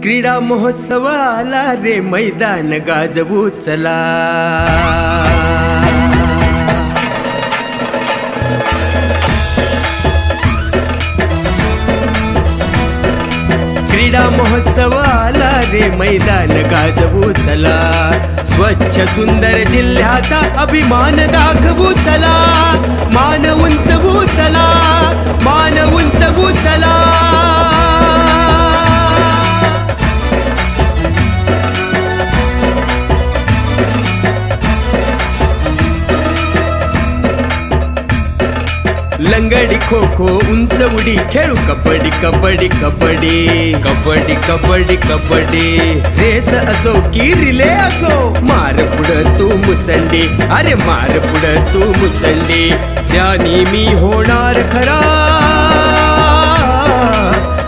क्रीडा महोत्सव आला रे, मैदान गाजवू चला। क्रीडा महोत्सव आला रे, मैदान गाजवू चला। स्वच्छ सुंदर जिल्ह्याचा अभिमान दाखवू चला। मान उंचवू चला, मान उंचवू चला। लंगडी खो खो उंच उडी खेळू कबड्डी कबड्डी कबड्डी कबड्डी कबड्डी कबड्डी। रेस असो की रिले असो, मार पुढं तू मुसंडी, अरे मार पुढं तू मुसंडी। त्यानी मी होणार खरा,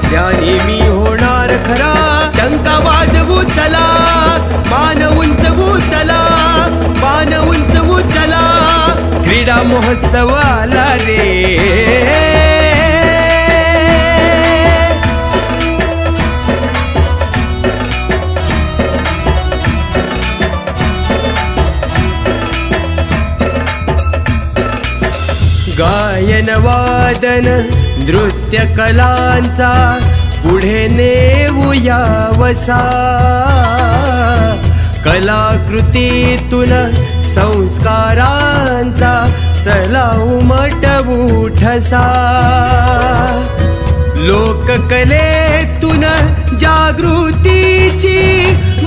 त्यानी मी होणार खरा। टंका वाजवू चला, मान उंचवू चला, मान उंचवू चला। क्रीडा महोत्सव आला रे। गायन वादन नृत्य कलांचा पुढे नेऊया वसा। कलाकृतीतून संस्कारांचा चला उमटवू ठसा। लोककलेतून जागृतीची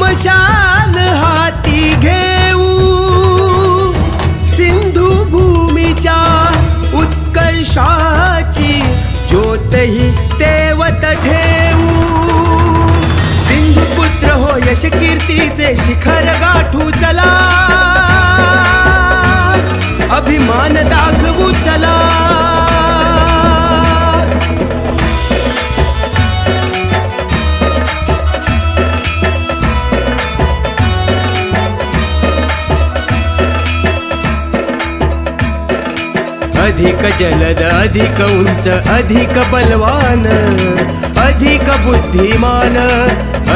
मशाल हाती घेऊ। सिंधू भूमीच्या उत्कर्षाची ज्योतही तेवत ठेवू। सिंधुपुत्र हो यश कीर्तीचे शिखर गाठू चला। अभिमान दाखवू चला। अधिक जलद अधिक उंच अधिक बलवान अधिक बुद्धिमान।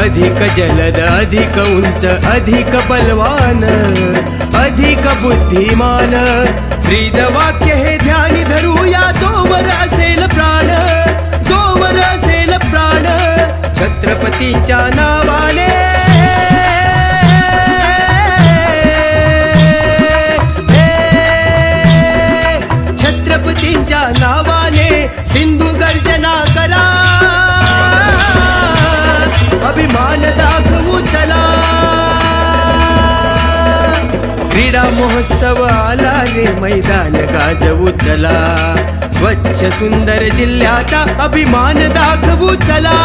अधिक जलद अधिक उंच अधिक बलवान अधिक बुद्धिमान। ब्रीदवाक्य हे ध्यानी धरूया, जोवर असेल प्राण, जोवर असेल प्राण। छत्रपतींच्या नावाने, छत्रपतींच्या नावाने सिंधू गर्जना करा। अभिमान दाखवू चला। क्रीडा महोत्सव आला रे, मैदान गाजवू चला। स्वच्छ सुंदर जिल्ह्याचा अभिमान दाखवू चला।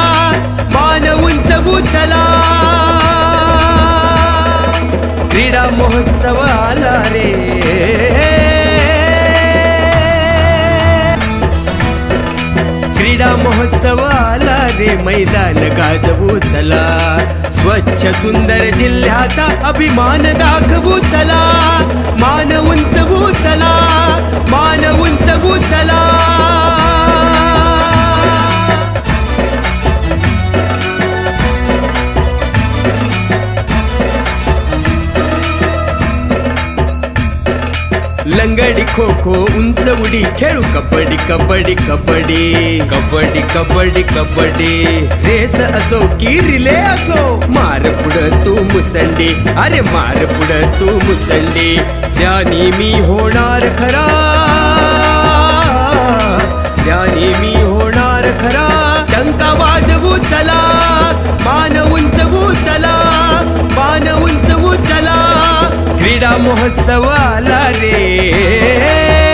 मान उंचवू चला। क्रीडा महोत्सव आला रे। क्रीडा महोत्सव आला रे, मैदान गाजवू चला। स्वच्छ सुंदर जिल्ह्याचा अभिमान दाखवू चला। मान उंचवू चला, मान उंचवू चला। लंगडी खो खो उंच उडी खेळू कबड्डी कबड्डी कबड्डी कबड्डी कबड्डी कबड्डी। रेस असो की रिले असो, मार पुढं तू मुसंडी, अरे मार पुढं तू मुसंडी। त्यानी मी होणार खरा, त्यानी मी होणार खरा। टंका वाजवू चला, मान उंचवू चला, मान उंचवू चला। क्रीडा महोत्सव आला रे।